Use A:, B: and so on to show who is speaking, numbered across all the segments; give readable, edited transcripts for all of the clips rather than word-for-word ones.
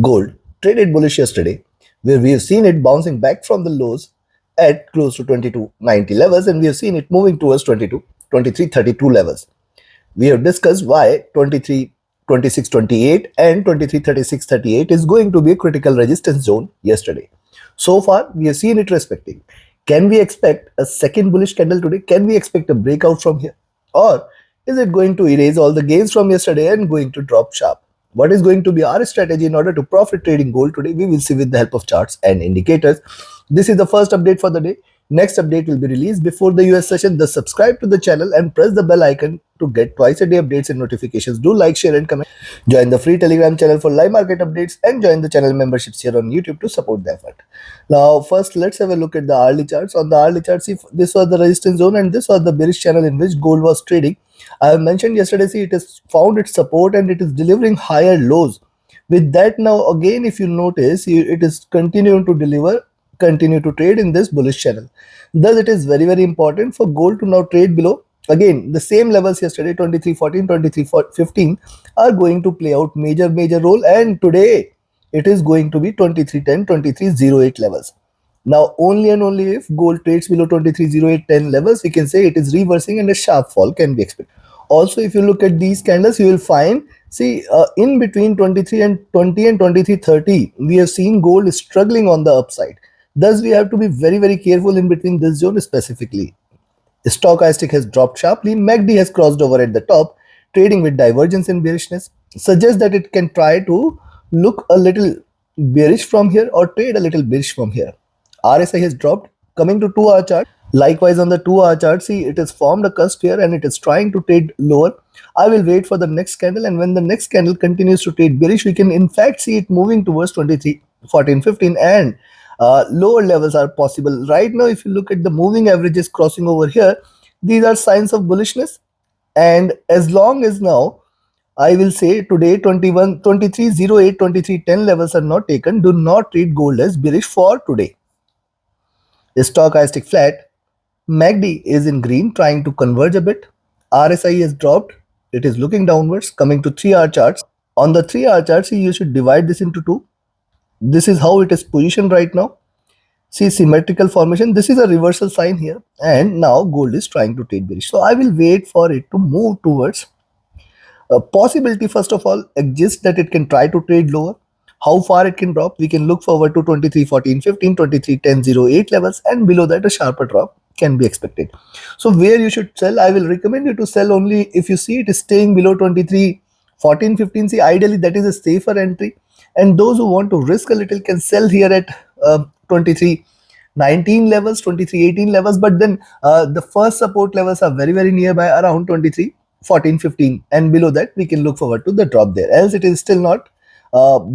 A: Gold traded bullish yesterday, where we have seen it bouncing back from the lows at close to 2290 levels, and we have seen it moving towards 2332 levels. We have discussed why 232628 and 233638 is going to be a critical resistance zone yesterday. So far, we have seen it respecting. Can we expect a second bullish candle today? Can we expect a breakout from here? Or is it going to erase all the gains from yesterday and going to drop sharp? What is going to be our strategy in order to profit trading gold today? We will see with the help of charts and indicators. This is the first update for the day. Next update will be released before the US session. Thus subscribe to the channel and press the bell icon to get twice a day updates and notifications. Do like, share and comment. Join the free Telegram channel for live market updates and join the channel memberships here on YouTube to support the effort. Now first let's have a look at the hourly charts. On the hourly charts, see, this was the resistance zone and this was the bearish channel in which gold was trading. I have mentioned yesterday, see, it has found its support and it is delivering higher lows. With that, now again, if you notice, it is continuing to continue to trade in this bullish channel. Thus, it is very important for gold to now trade below. Again, the same levels yesterday, 2314, 2315 are going to play out major role, and today it is going to be 2310, 2308 levels. Now, only and only if gold trades below 230810 levels, we can say it is reversing and a sharp fall can be expected. Also, if you look at these candles, you will find, see, in between 23 and 20 and 2330, we have seen gold struggling on the upside. Thus, we have to be very careful in between this zone specifically. Stochastic has dropped sharply. MACD has crossed over at the top, trading with divergence and bearishness. Suggests that it can try to look a little bearish from here or trade a little bearish from here. RSI has dropped. Coming to 2-hour chart, likewise on the 2-hour chart, see, it has formed a cusp here and it is trying to trade lower. I will wait for the next candle, and when the next candle continues to trade bearish, we can in fact see it moving towards 23, 14, 15 and lower levels are possible. Right now, if you look at the moving averages crossing over here, these are signs of bullishness, and as long as now, I will say today 2308, 2310 levels are not taken, do not treat gold as bearish for today. Stochastic flat. MACD is in green, trying to converge a bit. RSI has dropped. It is looking downwards. Coming to 3-hour charts. On the 3-hour charts, you should divide this into two. This is how it is positioned right now. See, symmetrical formation. This is a reversal sign here. And now gold is trying to trade bearish. So I will wait for it to move towards. A possibility, first of all, exists that it can try to trade lower. How far it can drop, we can look forward to 2314, 15, 2310, levels, and below that a sharper drop can be expected. So where you should sell, I will recommend you to sell only if you see it is staying below 2314, 15. See, ideally that is a safer entry, and those who want to risk a little can sell here at 2319 levels, 2318 levels, but then the first support levels are very nearby, around 2314, 15, and below that we can look forward to the drop there. Else it is still not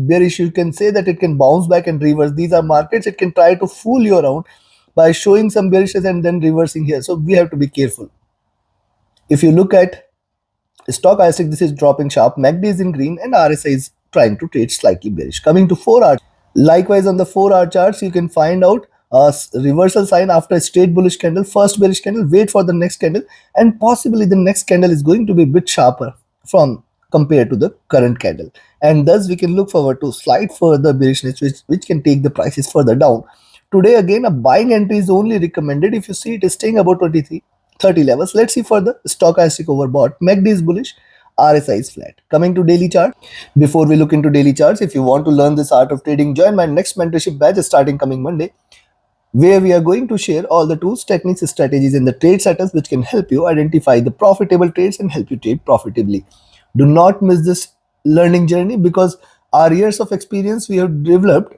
A: bearish. You can say that it can bounce back and reverse. These are markets, it can try to fool you around by showing some bearishness and then reversing here. So we have to be careful. If you look at stochastic, this is dropping sharp. MACD is in green and RSI is trying to trade slightly bearish. Coming to 4-hour, likewise on the 4-hour charts, you can find out a reversal sign after a straight bullish candle, first bearish candle, wait for the next candle, and possibly the next candle is going to be a bit sharper from compared to the current candle, and thus we can look forward to slight further bearishness which can take the prices further down. Today again, a buying entry is only recommended if you see it is staying about 2330 levels. Let's see further. Stochastic overbought, MACD is bullish, RSI is flat. Coming to daily chart, before we look into daily charts, if you want to learn this art of trading, join my next mentorship batch starting coming Monday, where we are going to share all the tools, techniques, strategies and the trade setups which can help you identify the profitable trades and help you trade profitably. Do not miss this learning journey, because our years of experience we have developed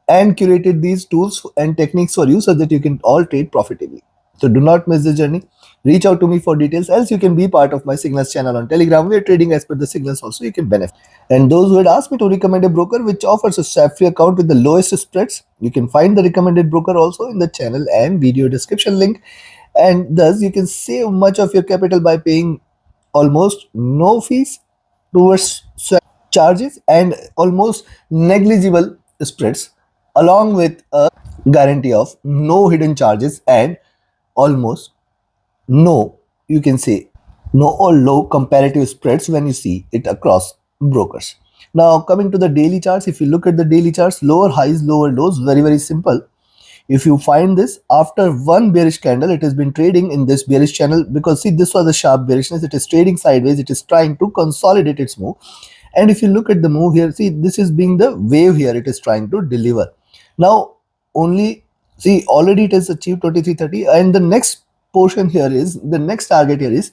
A: and curated these tools and techniques for you so that you can all trade profitably. So do not miss the journey. Reach out to me for details, else you can be part of my signals channel on Telegram. We are trading as per the signals also, you can benefit. And those who had asked me to recommend a broker which offers a swap-free account with the lowest spreads, you can find the recommended broker also in the channel and video description link. And thus you can save much of your capital by paying almost no fees towards swap charges and almost negligible spreads, along with a guarantee of no hidden charges and almost no, you can say, no or low comparative spreads when you see it across brokers. Now coming to the daily charts, if you look at the daily charts, lower highs, lower lows, very simple. If you find this after one bearish candle, it has been trading in this bearish channel, because see, this was a sharp bearishness, it is trading sideways, it is trying to consolidate its move. And if you look at the move here, see, this is being the wave here, it is trying to deliver. Now only see, already it has achieved 2330, and the next portion here is, the next target here is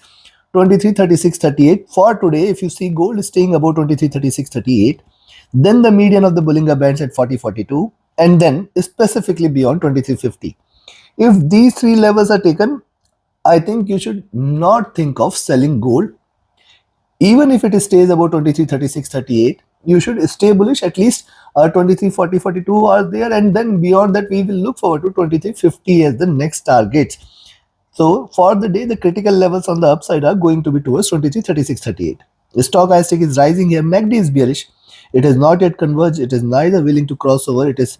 A: 2336.38 for today. If you see gold is staying above 2336.38, then the median of the Bollinger Bands at 40.42, and then specifically beyond 2350. If these three levels are taken, I think you should not think of selling gold. Even if it stays above 2336.38, you should stay bullish. At least 2340.42 are there, and then beyond that we will look forward to 2350 as the next targets. So for the day, the critical levels on the upside are going to be towards 2336.38. The stochastic is rising here. MACD is bearish. It has not yet converged. It is neither willing to cross over. It is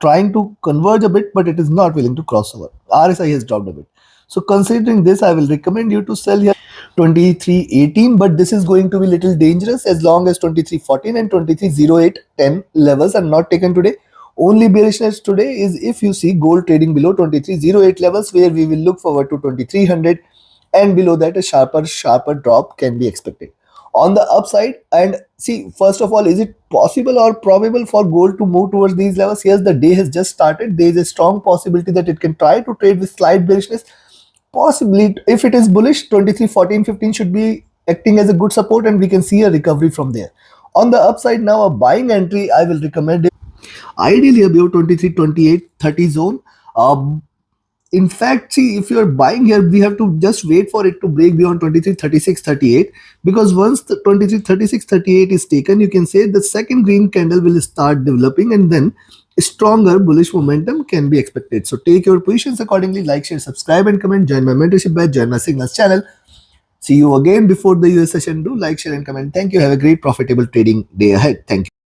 A: trying to converge a bit, but it is not willing to cross over. RSI has dropped a bit. So considering this, I will recommend you to sell here 2318, but this is going to be little dangerous as long as 2314 and 2308.10 levels are not taken today. Only bearishness today is if you see gold trading below 2308 levels, where we will look forward to 2300, and below that a sharper drop can be expected. On the upside, and see, first of all, is it possible or probable for gold to move towards these levels? Yes, the day has just started. There is a strong possibility that it can try to trade with slight bearishness. Possibly, if it is bullish, 2314.15 should be acting as a good support, and we can see a recovery from there. On the upside, now a buying entry I will recommend is ideally above 2328.30 zone. In fact, see, if you are buying here, we have to just wait for it to break beyond 2336.38, because once the 2336.38 is taken, you can say the second green candle will start developing, and then stronger bullish momentum can be expected. So take your positions accordingly. Like, share, subscribe, and comment. Join my mentorship batch, join my signals channel. See you again before the US session. Do like, share, and comment. Thank you. Have a great profitable trading day ahead. Thank you.